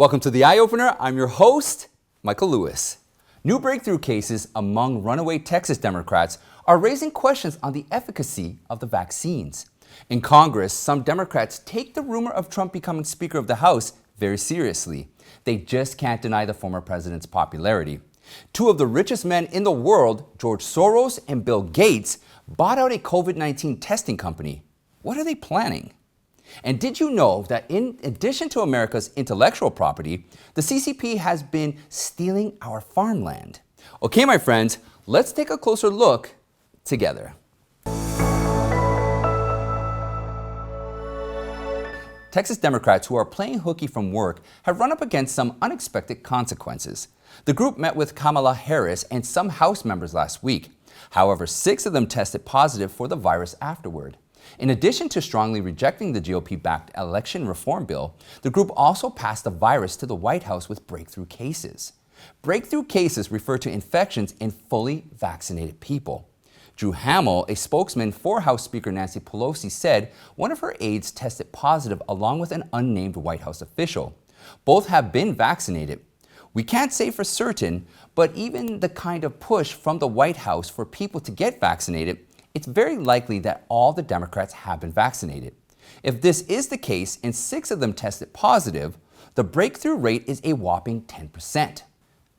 Welcome to The Eye Opener. I'm your host, Michael Lewis. New breakthrough cases among runaway Texas Democrats are raising questions on the efficacy of the vaccines. In Congress, some Democrats take the rumor of Trump becoming Speaker of the House very seriously. They just can't deny the former president's popularity. Two of the richest men in the world, George Soros and Bill Gates, bought out a COVID-19 testing company. What are they planning? And did you know that in addition to America's intellectual property, the CCP has been stealing our farmland? Okay, my friends, let's take a closer look together. Texas Democrats who are playing hooky from work have run up against some unexpected consequences. The group met with Kamala Harris and some House members last week. However, 6 of them tested positive for the virus afterward. In addition to strongly rejecting the GOP-backed election reform bill, the group also passed the virus to the White House with breakthrough cases. Breakthrough cases refer to infections in fully vaccinated people. Drew Hamill, a spokesman for House Speaker Nancy Pelosi, said one of her aides tested positive along with an unnamed White House official. Both have been vaccinated. We can't say for certain, but even the kind of push from the White House for people to get vaccinated, it's very likely that all the Democrats have been vaccinated. If this is the case and 6 of them tested positive, the breakthrough rate is a whopping 10%.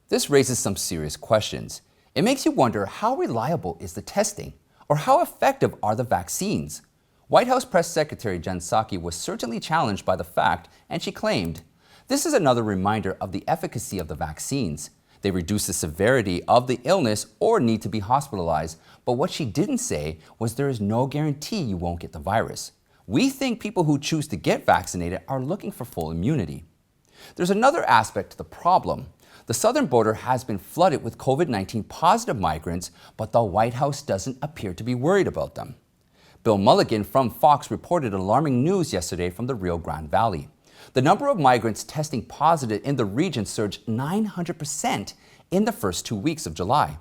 This raises some serious questions. It makes you wonder, how reliable is the testing? Or how effective are the vaccines? White House Press Secretary Jen Psaki was certainly challenged by the fact, and she claimed, "This is another reminder of the efficacy of the vaccines. They reduce the severity of the illness or need to be hospitalized, but what she didn't say was there is no guarantee you won't get the virus. We think people who choose to get vaccinated are looking for full immunity." There's another aspect to the problem. The southern border has been flooded with COVID-19 positive migrants, but the White House doesn't appear to be worried about them. Bill Melinda from Fox reported alarming news yesterday from the Rio Grande Valley. The number of migrants testing positive in the region surged 900% in the first 2 weeks of July.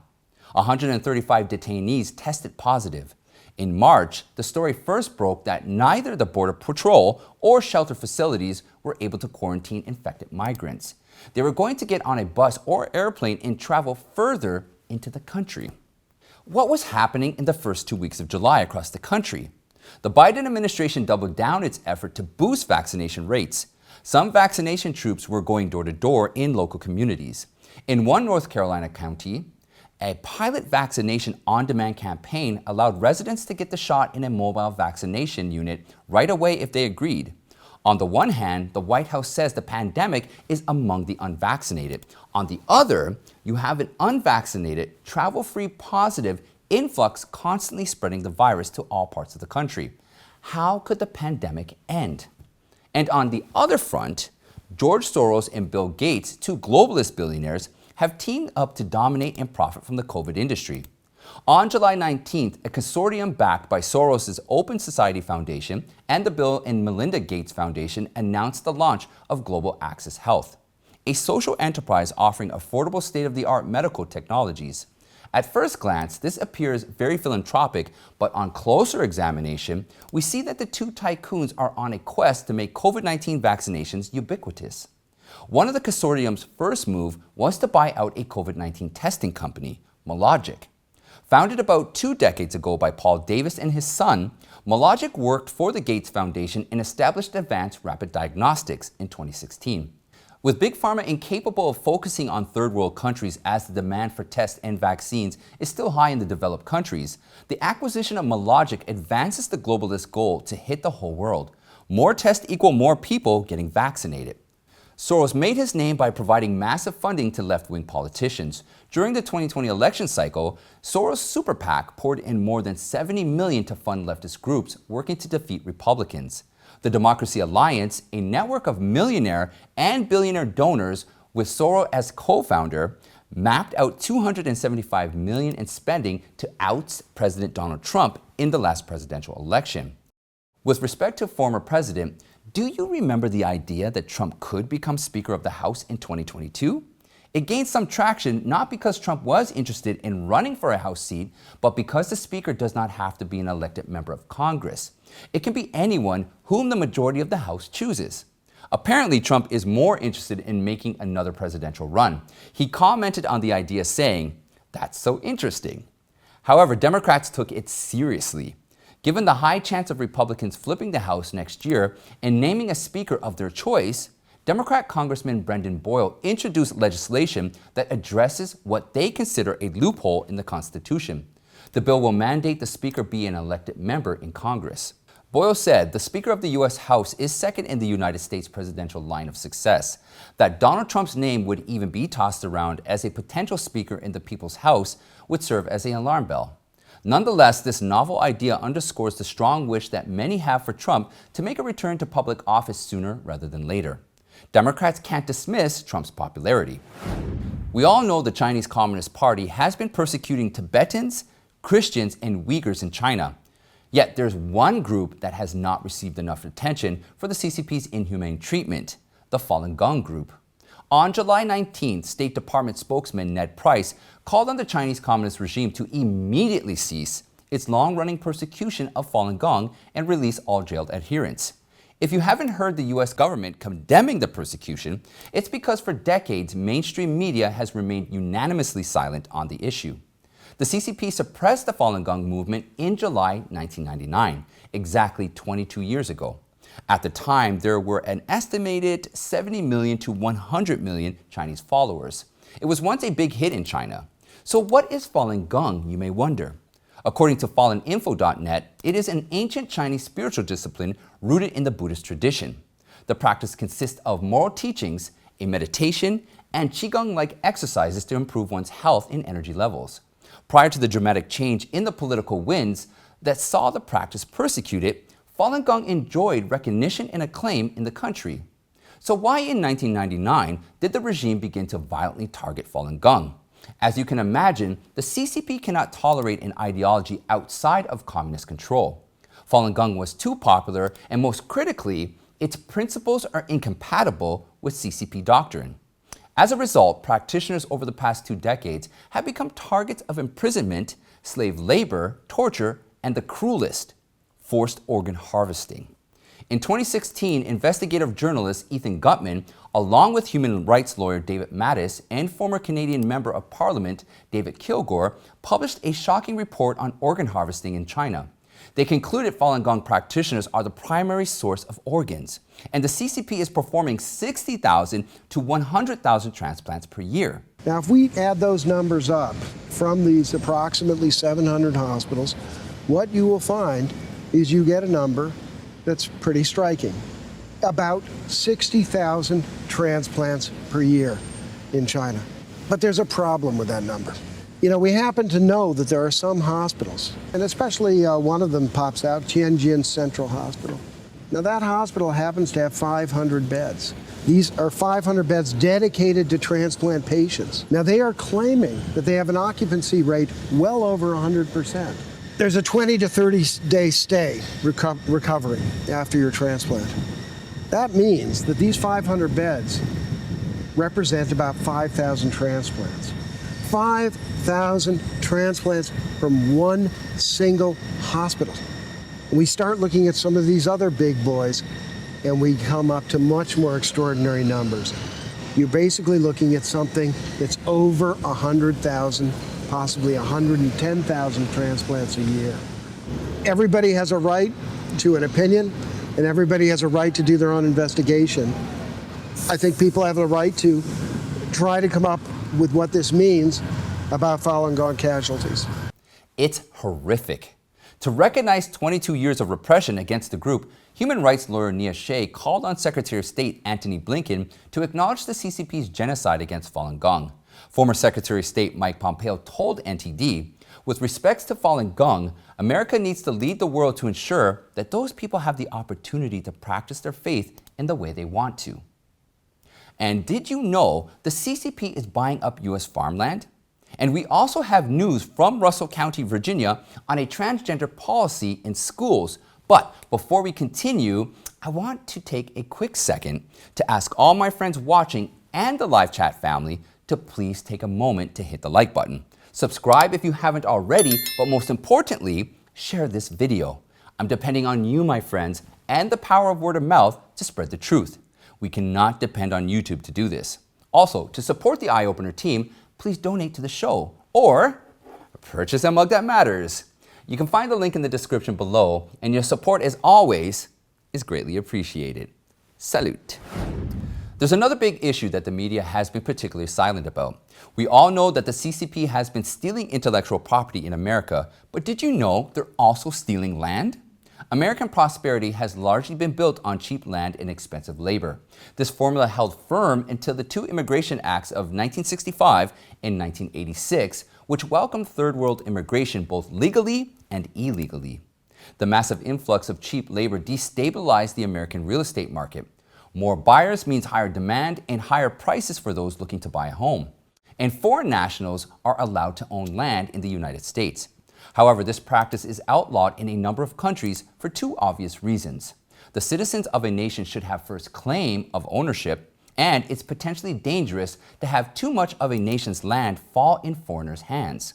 135 detainees tested positive. In March, the story first broke that neither the Border Patrol or shelter facilities were able to quarantine infected migrants. They were going to get on a bus or airplane and travel further into the country. What was happening in the first 2 weeks of July across the country? The Biden administration doubled down its effort to boost vaccination rates. Some vaccination troops were going door to door in local communities. In one North Carolina county, a pilot vaccination on-demand campaign allowed residents to get the shot in a mobile vaccination unit right away if they agreed. On the one hand, the White House says the pandemic is among the unvaccinated. On the other, you have an unvaccinated, travel-free positive influx constantly spreading the virus to all parts of the country. How could the pandemic end? And on the other front, George Soros and Bill Gates, 2 globalist billionaires, have teamed up to dominate and profit from the COVID industry. On July 19th, a consortium backed by Soros' Open Society Foundation and the Bill and Melinda Gates Foundation announced the launch of Global Access Health, a social enterprise offering affordable state-of-the-art medical technologies. At first glance, this appears very philanthropic, but on closer examination, we see that the 2 tycoons are on a quest to make COVID-19 vaccinations ubiquitous. One of the consortium's first move was to buy out a COVID-19 testing company, Melugin. Founded about 2 decades ago by Paul Davis and his son, Melugin worked for the Gates Foundation and established Advanced Rapid Diagnostics in 2016. With Big Pharma incapable of focusing on third world countries as the demand for tests and vaccines is still high in the developed countries, the acquisition of Melugin advances the globalist goal to hit the whole world. More tests equal more people getting vaccinated. Soros made his name by providing massive funding to left-wing politicians. During the 2020 election cycle, Soros' super PAC poured in more than $70 million to fund leftist groups working to defeat Republicans. The Democracy Alliance, a network of millionaire and billionaire donors with Soros as co-founder, mapped out $275 million in spending to oust President Donald Trump in the last presidential election. With respect to former president, do you remember the idea that Trump could become Speaker of the House in 2022? It gained some traction not because Trump was interested in running for a House seat, but because the Speaker does not have to be an elected member of Congress. It can be anyone whom the majority of the House chooses. Apparently, Trump is more interested in making another presidential run. He commented on the idea saying, "That's so interesting." However, Democrats took it seriously. Given the high chance of Republicans flipping the House next year and naming a speaker of their choice, Democrat Congressman Brendan Boyle introduced legislation that addresses what they consider a loophole in the Constitution. The bill will mandate the speaker be an elected member in Congress. Boyle said the Speaker of the U.S. House is second in the United States presidential line of success. That Donald Trump's name would even be tossed around as a potential speaker in the People's House would serve as an alarm bell. Nonetheless, this novel idea underscores the strong wish that many have for Trump to make a return to public office sooner rather than later. Democrats can't dismiss Trump's popularity. We all know the Chinese Communist Party has been persecuting Tibetans, Christians, and Uyghurs in China. Yet there's one group that has not received enough attention for the CCP's inhumane treatment, the Falun Gong group. On July 19th, State Department spokesman Ned Price called on the Chinese Communist regime to immediately cease its long-running persecution of Falun Gong and release all jailed adherents. If you haven't heard the U.S. government condemning the persecution, it's because for decades, mainstream media has remained unanimously silent on the issue. The CCP suppressed the Falun Gong movement in July 1999, exactly 22 years ago. At the time, there were an estimated 70 million to 100 million Chinese followers. It was once a big hit in China. So what is Falun Gong, you may wonder? According to FalunInfo.net, it is an ancient Chinese spiritual discipline rooted in the Buddhist tradition. The practice consists of moral teachings, a meditation, and Qigong-like exercises to improve one's health and energy levels. Prior to the dramatic change in the political winds that saw the practice persecuted, Falun Gong enjoyed recognition and acclaim in the country. So why in 1999 did the regime begin to violently target Falun Gong? As you can imagine, the CCP cannot tolerate an ideology outside of communist control. Falun Gong was too popular, and most critically, its principles are incompatible with CCP doctrine. As a result, practitioners over the past 2 decades have become targets of imprisonment, slave labor, torture, and the cruelest, forced organ harvesting. In 2016, investigative journalist Ethan Gutman, along with human rights lawyer David Mattis and former Canadian Member of Parliament David Kilgour, published a shocking report on organ harvesting in China. They concluded Falun Gong practitioners are the primary source of organs, and the CCP is performing 60,000 to 100,000 transplants per year. Now, if we add those numbers up from these approximately 700 hospitals, what you will find is you get a number that's pretty striking. About 60,000 transplants per year in China. But there's a problem with that number. You know, we happen to know that there are some hospitals, and especially one of them pops out, Tianjin Central Hospital. Now, that hospital happens to have 500 beds. These are 500 beds dedicated to transplant patients. Now, they are claiming that they have an occupancy rate well over 100%. There's a 20 to 30-day stay recovery after your transplant. That means that these 500 beds represent about 5,000 transplants. 5,000 transplants from one single hospital. We start looking at some of these other big boys, and we come up to much more extraordinary numbers. You're basically looking at something that's over 100,000, possibly 110,000 transplants a year. Everybody has a right to an opinion, and everybody has a right to do their own investigation. I think people have a right to try to come up with what this means about Falun Gong casualties. It's horrific. To recognize 22 years of repression against the group, human rights lawyer Nia Shea called on Secretary of State Antony Blinken to acknowledge the CCP's genocide against Falun Gong. Former Secretary of State Mike Pompeo told NTD, with respect to Falun Gong, America needs to lead the world to ensure that those people have the opportunity to practice their faith in the way they want to. And did you know the CCP is buying up U.S. farmland? And we also have news from Russell County, Virginia on a transgender policy in schools. But before we continue, I want to take a quick second to ask all my friends watching and the live chat family to please take a moment to hit the like button. Subscribe if you haven't already, but most importantly, share this video. I'm depending on you, my friends, and the power of word of mouth to spread the truth. We cannot depend on YouTube to do this. Also, to support the Eye Opener team, please donate to the show or purchase a mug that matters. You can find the link in the description below, and your support, as always, is greatly appreciated. Salute. There's another big issue that the media has been particularly silent about. We all know that the CCP has been stealing intellectual property in America, but did you know they're also stealing land? American prosperity has largely been built on cheap land and expensive labor. This formula held firm until the two Immigration Acts of 1965 and 1986, which welcomed third world immigration both legally and illegally. The massive influx of cheap labor destabilized the American real estate market. More buyers means higher demand and higher prices for those looking to buy a home. And foreign nationals are allowed to own land in the United States. However, this practice is outlawed in a number of countries for two obvious reasons. The citizens of a nation should have first claim of ownership, and it's potentially dangerous to have too much of a nation's land fall in foreigners' hands.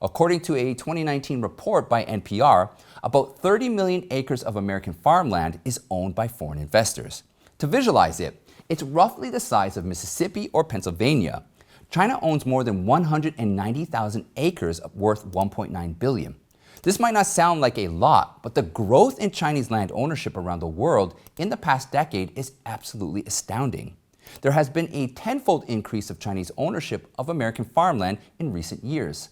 According to a 2019 report by NPR, about 30 million acres of American farmland is owned by foreign investors. To visualize it, it's roughly the size of Mississippi or Pennsylvania. China owns more than 190,000 acres worth $1.9 billion. This might not sound like a lot, but the growth in Chinese land ownership around the world in the past decade is absolutely astounding. There has been a tenfold increase of Chinese ownership of American farmland in recent years.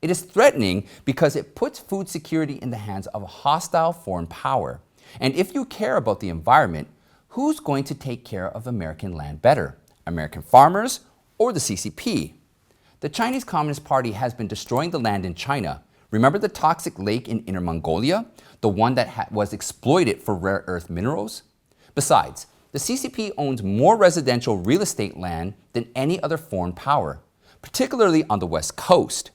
It is threatening because it puts food security in the hands of a hostile foreign power. And if you care about the environment, who's going to take care of American land better? American farmers or the CCP? The Chinese Communist Party has been destroying the land in China. Remember the toxic lake in Inner Mongolia? The one that was exploited for rare earth minerals? Besides, the CCP owns more residential real estate land than any other foreign power, particularly on the West Coast.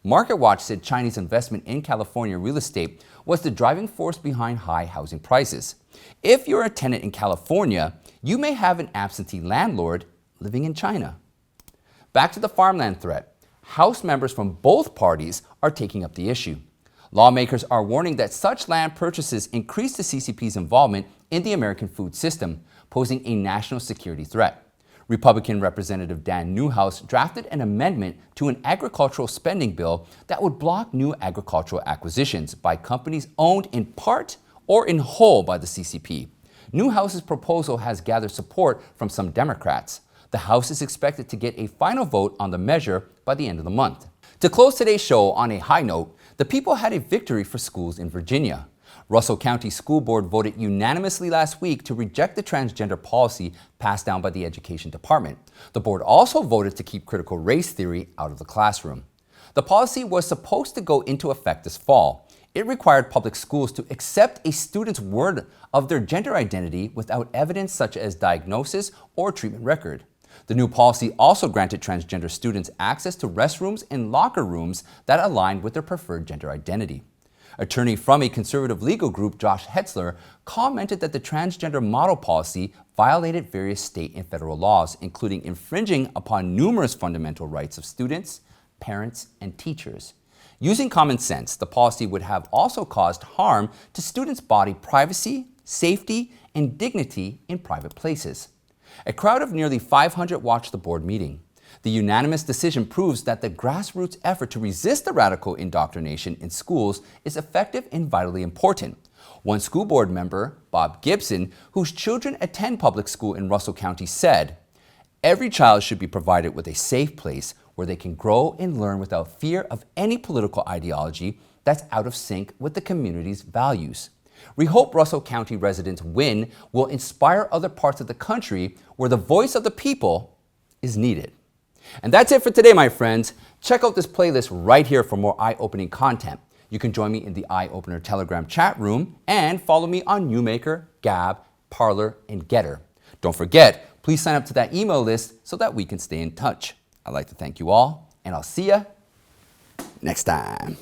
MarketWatch said Chinese investment in California real estate was the driving force behind high housing prices. If you're a tenant in California, you may have an absentee landlord living in China. Back to the farmland threat. House members from both parties are taking up the issue. Lawmakers are warning that such land purchases increase the CCP's involvement in the American food system, posing a national security threat. Republican Representative Dan Newhouse drafted an amendment to an agricultural spending bill that would block new agricultural acquisitions by companies owned in part or in whole by the CCP. Newhouse's proposal has gathered support from some Democrats. The House is expected to get a final vote on the measure by the end of the month. To close today's show on a high note, the people had a victory for schools in Virginia. Russell County School Board voted unanimously last week to reject the transgender policy passed down by the Education Department. The board also voted to keep critical race theory out of the classroom. The policy was supposed to go into effect this fall. It required public schools to accept a student's word of their gender identity without evidence such as diagnosis or treatment record. The new policy also granted transgender students access to restrooms and locker rooms that aligned with their preferred gender identity. Attorney from a conservative legal group, Josh Hetzler, commented that the transgender model policy violated various state and federal laws, including infringing upon numerous fundamental rights of students, parents, and teachers. Using common sense, the policy would have also caused harm to students' body privacy, safety, and dignity in private places. A crowd of nearly 500 watched the board meeting. The unanimous decision proves that the grassroots effort to resist the radical indoctrination in schools is effective and vitally important. One school board member, Bob Gibson, whose children attend public school in Russell County, said, "Every child should be provided with a safe place where they can grow and learn without fear of any political ideology that's out of sync with the community's values." We hope Russell County residents' win will inspire other parts of the country where the voice of the people is needed. And that's it for today, my friends. Check out this playlist right here for more eye-opening content. You can join me in the Eye Opener Telegram chat room and follow me on Newmaker, Gab, Parler, and Getter. Don't forget, please sign up to that email list so that we can stay in touch. I'd like to thank you all, and I'll see you next time.